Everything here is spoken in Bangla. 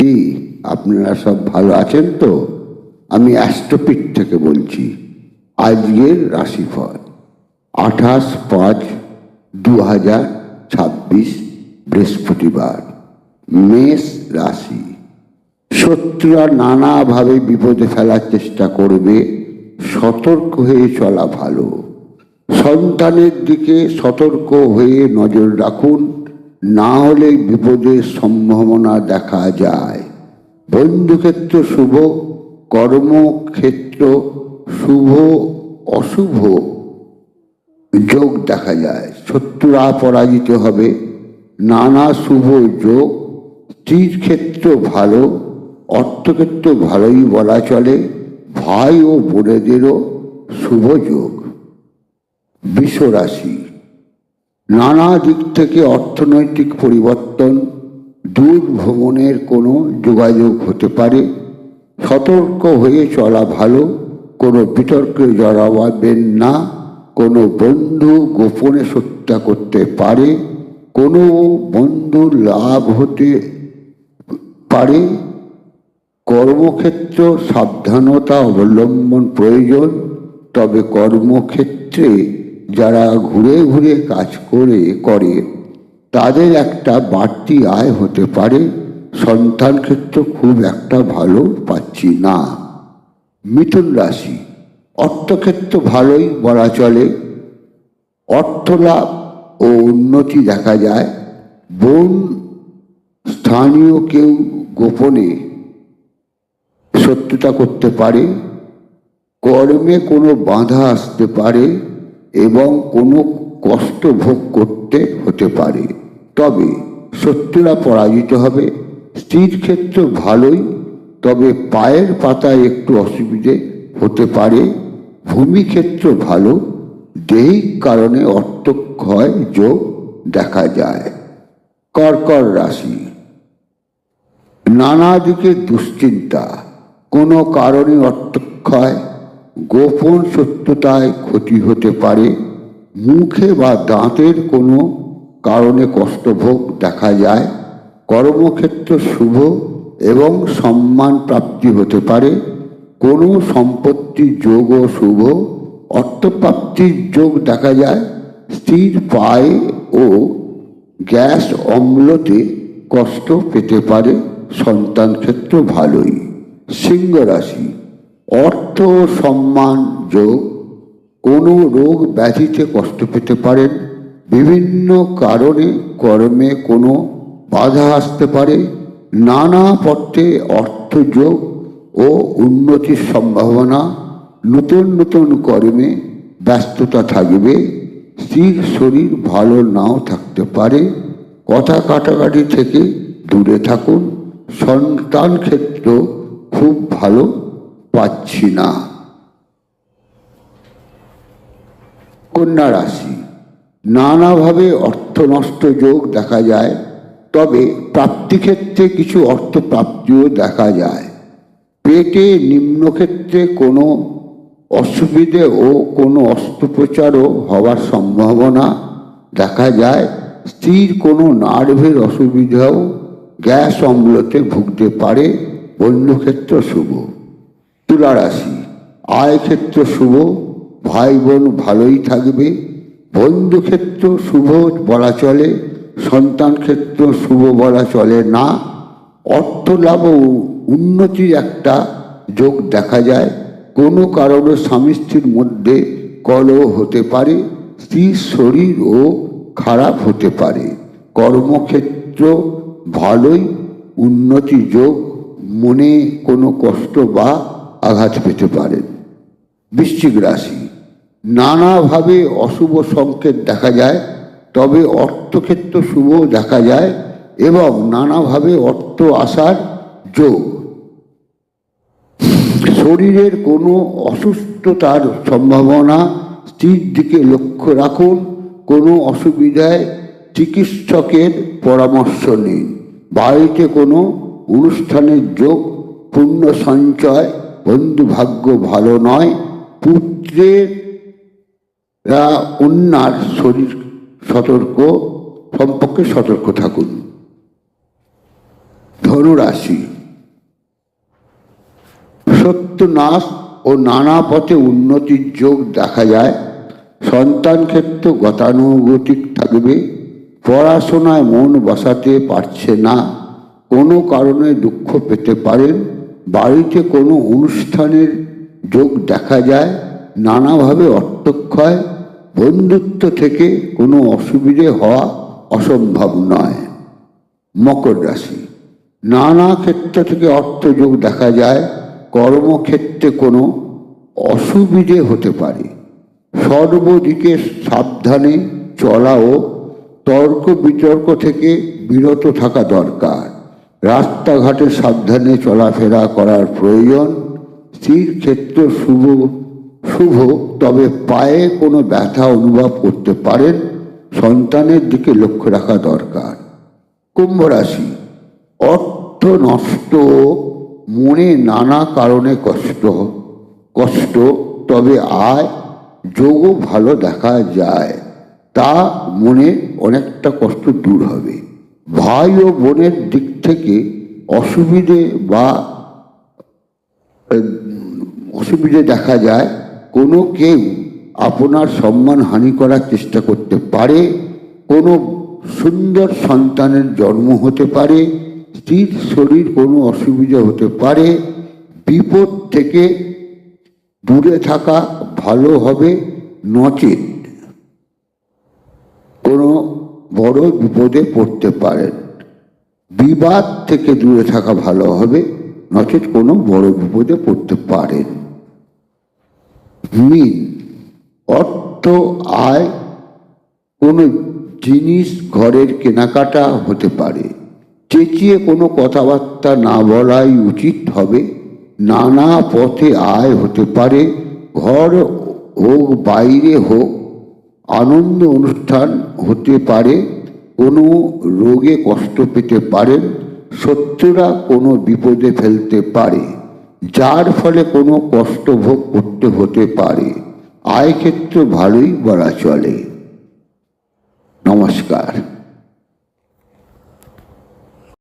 কি আপনারা সব ভালো আছেন তো? আমি অ্যাস্ট্রোপিট থেকে বলছি। আজকের রাশিফল 28/5/2026 বৃহস্পতিবার। মেষ রাশি। শত্রুরা নানাভাবে বিপদে ফেলার চেষ্টা করবে, সতর্ক হয়ে চলা ভালো। সন্তানের দিকে সতর্ক হয়ে নজর রাখুন, না হলে বিপদের সম্ভাবনা দেখা যায়। বন্ধুক্ষেত্র শুভ, কর্মক্ষেত্র শুভ অশুভ যোগ দেখা যায়। শত্রুরা পরাজিত হবে, নানা শুভ যোগ। স্ত্রীর ক্ষেত্র ভালো, অর্থক্ষেত্র ভালোই বলা চলে। ভাই ও বোনেদেরও শুভ যোগ। বৃষ রাশি। নানা দিক থেকে অর্থনৈতিক পরিবর্তন, দূর ভ্রমণের কোনো যোগাযোগ হতে পারে। সতর্ক হয়ে চলা ভালো, কোনো বিতর্কে জড়াবেন না। কোনো বন্ধু গোপনে হত্যা করতে পারে, কোনো বন্ধুর লাভ হতে পারে। কর্মক্ষেত্র সাবধানতা অবলম্বন প্রয়োজন, তবে কর্মক্ষেত্রে যারা ঘুরে ঘুরে কাজ করে তাদের একটা বাড়তি আয় হতে পারে। সন্তান ক্ষেত্র খুব একটা ভালো পাচ্ছি না। মিথুন রাশি। অর্থক্ষেত্র ভালোই বলা চলে, অর্থলাভ ও উন্নতি দেখা যায়। বোন স্থানীয় কেউ গোপনে শত্রুতা করতে পারে। কর্মে কোনো বাধা আসতে পারে এবং কোনো কষ্ট ভোগ করতে হতে পারে, তবে শত্রুরা পরাজিত হবে। স্ত্রীর ক্ষেত্র ভালোই, তবে পায়ের পাতায় একটু অসুবিধে হতে পারে। ভূমি ক্ষেত্র ভালো, দৈহিক কারণে অর্থক্ষয় যোগ দেখা যায়। কর্কট রাশি। নানা দিকে দুশ্চিন্তা, কোনো কারণে অর্থক্ষয়, গোপন শত্রুতায় ক্ষতি হতে পারে। মুখে বা দাঁতের কোনো কারণে কষ্টভোগ দেখা যায়। কর্মক্ষেত্র শুভ এবং সম্মান প্রাপ্তি হতে পারে। কোনো সম্পত্তির যোগও শুভ, অর্থপ্রাপ্তির যোগ দেখা যায়। স্ত্রীর পায়ে ও গ্যাস অম্লতে কষ্ট পেতে পারে। সন্তান ক্ষেত্র ভালোই। সিংহ রাশি। অর্থ ও সম্মান যোগ, কোনো রোগ ব্যাধিতে কষ্ট পেতে পারেন। বিভিন্ন কারণে কর্মে কোনো বাধা আসতে পারে। নানা পথে অর্থযোগ ও উন্নতির সম্ভাবনা। নতুন নতুন কর্মে ব্যস্ততা থাকবে। স্ত্রীর শরীর ভালো নাও থাকতে পারে। কথা কাটাকাটি থেকে দূরে থাকুন। সন্তান ক্ষেত্র খুব ভালো পাচ্ছি না। কন্যা রাশি। নানাভাবে অর্থ নষ্ট যোগ দেখা যায়, তবে প্রাপ্তিক্ষেত্রে কিছু অর্থ প্রাপ্তিও দেখা যায়। পেটে নিম্নক্ষেত্রে কোনো অসুবিধে ও কোনো অস্ত্রোপচারও হওয়ার সম্ভাবনা দেখা যায়। স্ত্রীর কোনো নার্ভের অসুবিধাও গ্যাস অম্লতে ভুগতে পারে। বন্ধুক্ষেত্র শুভ। তুলা রাশি। আয় ক্ষেত্র শুভ, ভাই বোন ভালোই থাকবে। বন্ধুক্ষেত্র শুভ বলা চলে, সন্তান ক্ষেত্র শুভ বলা চলে না। অর্থ লাভ ও উন্নতির একটা যোগ দেখা যায়। কোনো কারণে স্বামী স্ত্রীর মধ্যে কলহ হতে পারে। স্ত্রীর শরীরও খারাপ হতে পারে। কর্মক্ষেত্র ভালোই, উন্নতি যোগ। মনে কোনো কষ্ট বা আঘাত পেতে পারেন। বৃশ্চিক রাশি। নানাভাবে অশুভ সংকেত দেখা যায়, তবে অর্থক্ষেত্র শুভ দেখা যায় এবং নানাভাবে অর্থ আসার যোগ। শরীরের কোনো অসুস্থতার সম্ভাবনা। স্ত্রীর দিকে লক্ষ্য রাখুন। কোনো অসুবিধায় চিকিৎসকের পরামর্শ নিন। বাড়িতে কোনো অনুষ্ঠানের যোগ। পুণ্য সঞ্চয়। বন্ধু ভাগ্য ভালো নয়। পুত্রের অন্যার শরীর সম্পর্কে সতর্ক থাকুন। ধনুরাশি। শত্রু নাশ ও নানা পথে উন্নতির যোগ দেখা যায়। সন্তান ক্ষেত্র গতানুগতিক থাকবে। পড়াশোনায় মন বসাতে পারছে না, কোনো কারণে দুঃখ পেতে পারেন। বাড়িতে কোনো অনুষ্ঠানের যোগ দেখা যায়। নানাভাবে অর্থক্ষয়। বন্ধুত্ব থেকে কোনো অসুবিধে হওয়া অসম্ভব নয়। মকর রাশি, নানা ক্ষেত্র থেকে অর্থযোগ দেখা যায়। কর্মক্ষেত্রে কোনো অসুবিধে হতে পারে। সর্বদিকে সাবধানে চলা ও তর্ক বিতর্ক থেকে বিরত থাকা দরকার। রাস্তাঘাটে সাবধানে চলাফেরা করার প্রয়োজন। স্ত্রীর ক্ষেত্র শুভ, তবে পায়ে কোনো ব্যথা অনুভব করতে পারেন। সন্তানের দিকে লক্ষ্য রাখা দরকার। কুম্ভ রাশি, অর্থ নষ্ট, মনে নানা কারণে কষ্ট, তবে আয় যোগও ভালো দেখা যায়। তা মনে অনেকটা কষ্ট দূর হবে। ভাই ও বোনের দিক থেকে অসুবিধে দেখা যায়। কোনো কেউ আপনার সম্মান হানি করার চেষ্টা করতে পারে। কোনো সুন্দর সন্তানের জন্ম হতে পারে। স্ত্রীর শরীর কোনো অসুবিধা হতে পারে। বিপদ থেকে দূরে থাকা ভালো হবে, নচেত কোনো বড় বিপদে পড়তে পারেন। বিবাদ থেকে দূরে থাকা ভালো হবে, নচেত কোনো বড় বিপদে পড়তে পারেন। মীন, অর্থ আয়, কোনো জিনিস ঘরের কেনাকাটা হতে পারে। চেঁচিয়ে কোনো কথাবার্তা না বলাই উচিত হবে। নানা পথে আয় হতে পারে। ঘর হোক বাইরে হোক আনন্দ অনুষ্ঠান হতে পারে। কোনো রোগে কষ্ট পেতে পারেন। শত্রুরা কোনো বিপদে ফেলতে পারে, যার ফলে কোনো কষ্ট ভোগ করতে হতে পারে। আয় ক্ষেত্র ভালোই বলা চলে। নমস্কার।